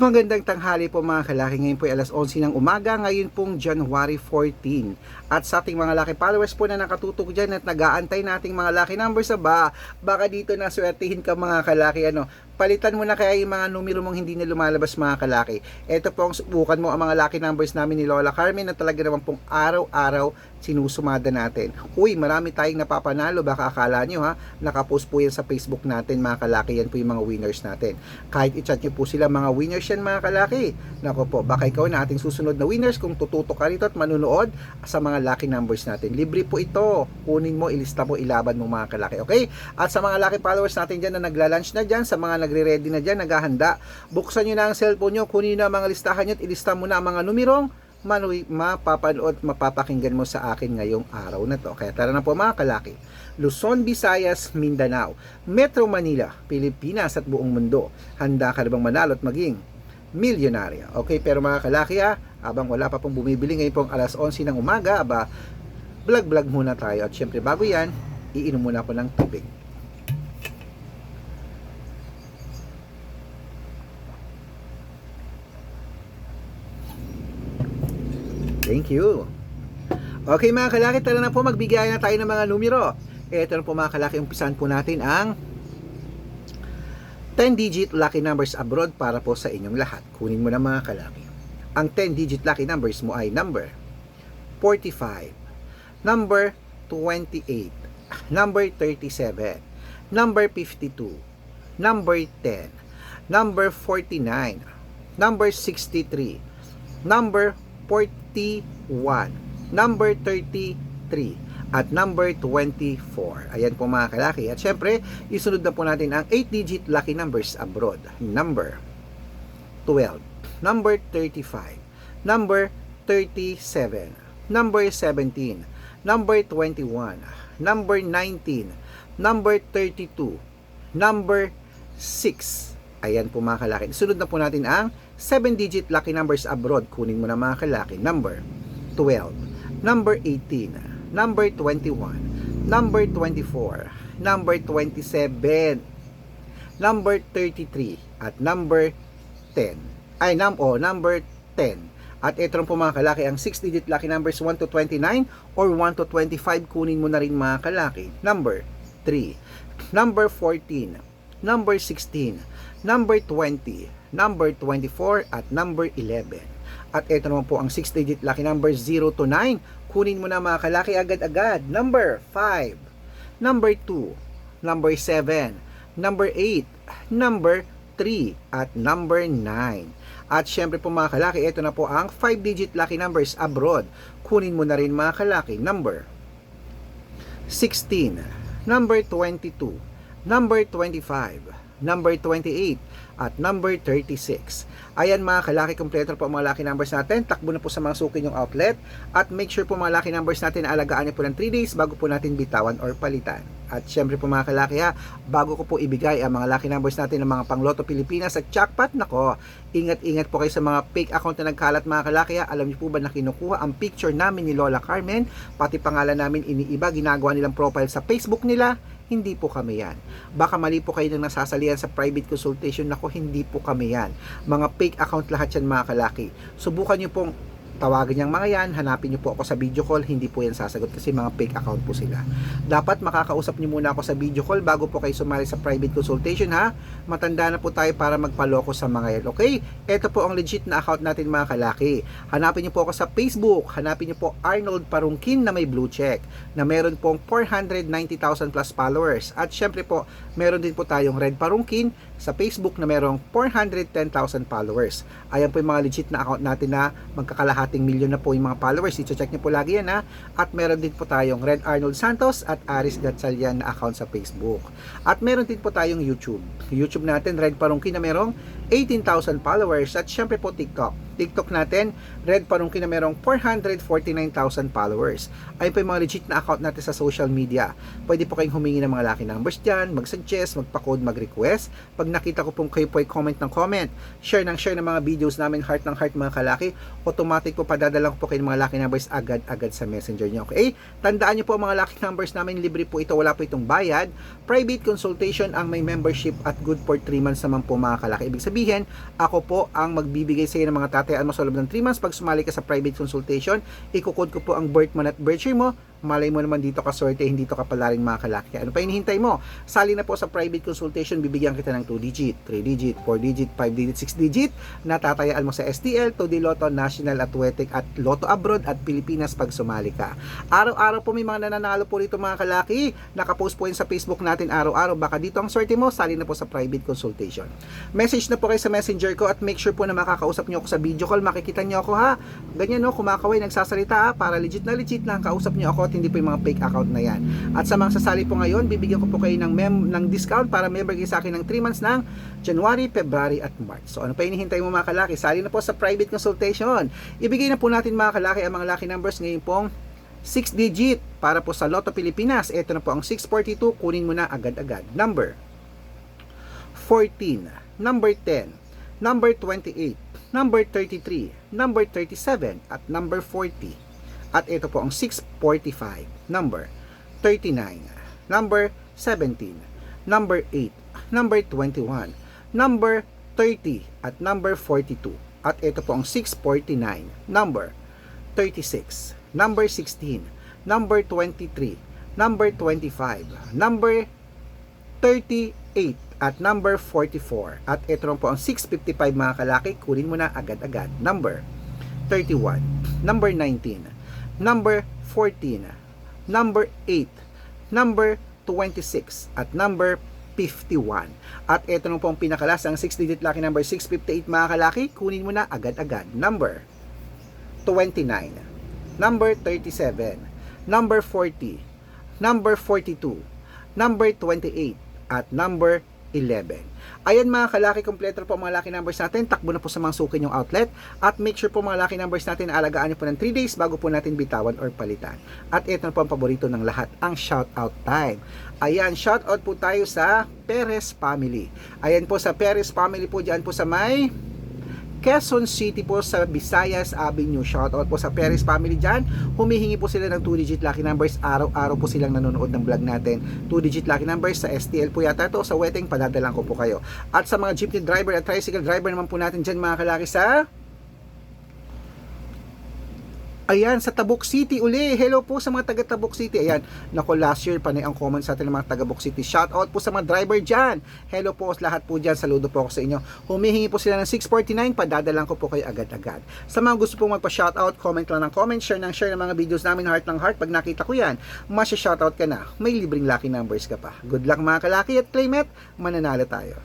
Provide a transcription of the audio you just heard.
Magandang tanghali po mga kalaki. Ngayon po ay alas 11 ng umaga. Ngayon pong January 14. At sa ating mga laki followers po na nakatutok dyan at nag-aantay nating mga laki numbers sa baka dito na swertihin ka mga kalaki. Palitan mo na kaya yung mga numero mong hindi na lumalabas mga kalaki. Ito po ang subukan mo ang mga lucky numbers namin ni Lola Carmen na talaga naman pong araw-araw sinusumada natin. Uy, marami tayong napapanalo. Baka akala nyo nakapost po yan sa Facebook natin mga kalaki. Yan po yung mga winners natin. Kahit i-chat nyo po sila, mga winners yan mga kalaki. Nako po, baka ikaw na ating susunod na winners kung tututok ka rito at manunood sa mga lucky numbers natin. Libre po ito. Kunin mo, ilista mo, ilaban mo mga kalaki. Okay? At sa mga lucky followers natin dyan na nagla-lunch na dyan, sa mga nagre-ready na dyan, naghahanda, buksan nyo na ang cellphone nyo, kunin nyo na mga listahan nyo at ilista mo na ang mga numerong mapapanood, mapapakinggan mo sa akin ngayong araw na to. Kaya tara na po mga kalaki. Luzon, Visayas, Mindanao, Metro Manila, Pilipinas at buong mundo. Handa ka na bang manalo at maging milyonaryo? Okay, pero mga kalaki abang wala pa pong bumibili ngayon pong alas 11 ng umaga, vlog muna tayo. At syempre bago yan, iinom muna ako ng tubig. Thank you. Okay mga kalaki, tara na po magbigay na tayo ng mga numero. Ito na po mga kalaki, umpisahan po natin ang 10-digit lucky numbers abroad para po sa inyong lahat. Kunin mo na mga kalaki. Ang 10-digit lucky numbers mo ay number 45, number 28, number 37, number 52, number 10, number 49, number 63, number 41, number 33, at number 24. Ayan po mga kalaki. At syempre, isunod na po natin ang 8-digit lucky numbers abroad. Number 12, number 35, number 37, number 17, number 21, number 19, number 32, number 6. Ayan po mga kalaki. Sunod na po natin ang 7-digit lucky numbers abroad. Kunin mo na mga kalaki. Number 12, number 18, number 21, number 24, number 27, number 33, at number 10. Number 10. At ito po mga kalaki, ang 6-digit lucky numbers 1 to 29 or 1 to 25. Kunin mo na rin mga kalaki. Number 3, number 14, number 16, number 20, number 24, at number 11. At ito naman po ang 6-digit lucky numbers 0 to 9. Kunin mo na mga kalaki agad-agad. Number 5, number 2, number 7, number 8, number 3, at number 9. At syempre po mga kalaki, ito na po ang 5-digit lucky numbers abroad. Kunin mo na rin mga kalaki. Number 16, number 22, number 25, number 28, at number 36. Ayan mga kalaki, kompleto po mga lucky numbers natin. Takbo na po sa mga suki yung outlet. At make sure po mga lucky numbers natin na alagaan niyo po ng 3 days bago po natin bitawan or palitan. At syempre po mga kalaki bago ko po ibigay ang mga lucky numbers natin ng mga pangloto Pilipinas at jackpot, nako, ingat-ingat po kayo sa mga fake account na nagkalat mga kalaki Alam niyo po ba na kinukuha ang picture namin ni Lola Carmen, pati pangalan namin iniiba, ginagawa nilang profile sa Facebook nila? Hindi po kami yan. Baka mali po kayo nang nasasalihan sa private consultation. Nako, hindi po kami yan. Mga fake account lahat yan mga kalaki. Subukan nyo pong tawagan yung mga yan, hanapin nyo po ako sa video call, hindi po yan sasagot kasi mga fake account po sila. Dapat makakausap nyo muna ako sa video call bago po kayo sumali sa private consultation Matanda na po tayo para magpaloko sa mga yan. Okay? Ito po ang legit na account natin mga kalaki. Hanapin nyo po ako sa Facebook, hanapin nyo po Arnold Parungkin na may blue check, na meron pong 490,000 plus followers. At syempre po, meron din po tayong Red Parungkin sa Facebook na merong 410,000 followers. Ayan po yung mga legit na account natin na magkakalahating milyon na po yung mga followers. I-check nyo po lagi yan At meron din po tayong Red Arnold Santos at Aris Gatchalian na account sa Facebook. At meron din po tayong YouTube. YouTube natin, Red Parungkin na merong 18,000 followers. At syempre po TikTok TikTok natin, Red Parungki na merong 449,000 followers. Ayun po yung mga legit na account natin sa social media. Pwede po kayong humingi ng mga lucky numbers dyan, mag-suggest, magpa-code, mag-request. Pag nakita ko pong kayo po ay comment ng comment, share ng mga videos namin, heart ng heart mga kalaki, automatic po padadala ko po kayo ng mga lucky numbers agad-agad sa messenger nyo. Okay? Tandaan nyo po ang mga lucky numbers namin, libre po ito, wala po itong bayad. Private consultation ang may membership at good for 3 months naman po mga kalaki. Ibig sabihin, ako po ang magbibigay sa iyo ng mga tatayaan mo sa loob ng 3 months. Pag sumali ka sa private consultation, ikukod ko po ang birth month at birth year mo. Malay mo naman dito ka swerte, hindi to kapalaring mga kalaki. Ano pa hinihintay mo? Sali na po sa private consultation, bibigyan kita ng 2 digit, 3 digit, 4 digit, 5 digit, 6 digit. Natatayaan mo sa STL, 2D Lotto, National Athletic at Lotto Abroad at Pilipinas pag sumali ka. Araw-araw po may mga nananalo po rito mga kalaki. Nakapost po yun sa Facebook natin araw-araw. Baka dito ang swerte mo, sali na po sa private consultation. Message na po kayo sa messenger ko at make sure po na makakausap nyo ako sa video call. Makikita nyo ako ha. Ganyan no, kumakaway, nagsasalita ha, para legit na ang kausap nyo ako at hindi po yung mga fake account na yan. At sa mga sasali po ngayon, bibigyan ko po kayo ng discount para member kayo sa akin ng 3 months ng January, February at March. So ano pa hinihintay mo mga kalaki? Sali na po sa private consultation. Ibigay na po natin mga kalaki ang mga lucky numbers ngayon pong 6 digit para po sa Lotto Pilipinas. Ito na po ang 642, kunin mo na agad-agad. Number 14, number 10, number 28, number 33, number 37 at number 40. At ito po ang 645, number 39, number 17, number 8, number 21, number 30 at number 42. At ito po ang 649, number 36, number 16, number 23, number 25, number 38 at number 44. At ito po ang 655 mga kalaki, kunin mo na agad-agad. Number 31, number 19, number 14, number 8, number 26, at number 51. At ito nung pong pinakalas, ang 6-digit lucky number 658 mga kalaki, kunin mo na agad-agad. Number 29, number 37, number 40, number 42, number 28, at number 11. Ayan mga kalaki, kompleto po mga lucky numbers natin. Takbo na po sa mga suki yung outlet. At make sure po mga lucky numbers natin, alagaan nyo po ng 3 days bago po natin bitawan or palitan. At ito na po ang paborito ng lahat, ang shoutout time. Ayan, shoutout po tayo sa Perez Family. Ayan po sa Perez Family po, dyan po sa may Quezon City po sa Visayas Avenue. Shoutout po sa Perez Family dyan. Humihingi po sila ng 2-digit lucky numbers. Araw-araw po silang nanonood ng vlog natin. 2-digit lucky numbers sa STL po yata ito. Sa wedding, padadalang ko po kayo. At sa mga jeepney driver at tricycle driver naman po natin dyan mga kalaki sa... Ayan, sa Tabuk City uli. Hello po sa mga taga Tabuk City. Ayan, nako last year panay ang comment sa atin ng mga taga Tabuk City. Shout out po sa mga driver dyan. Hello po lahat po dyan. Saludo po ako sa inyo. Humihingi po sila ng 649. Padadalang ko po kayo agad-agad. Sa mga gusto pong magpa-shout out, comment lang ng comment, share ng mga videos namin, heart ng heart. Pag nakita ko yan, masya-shout out ka na. May libreng lucky numbers ka pa. Good luck mga kalaki at claim it. Mananalo tayo.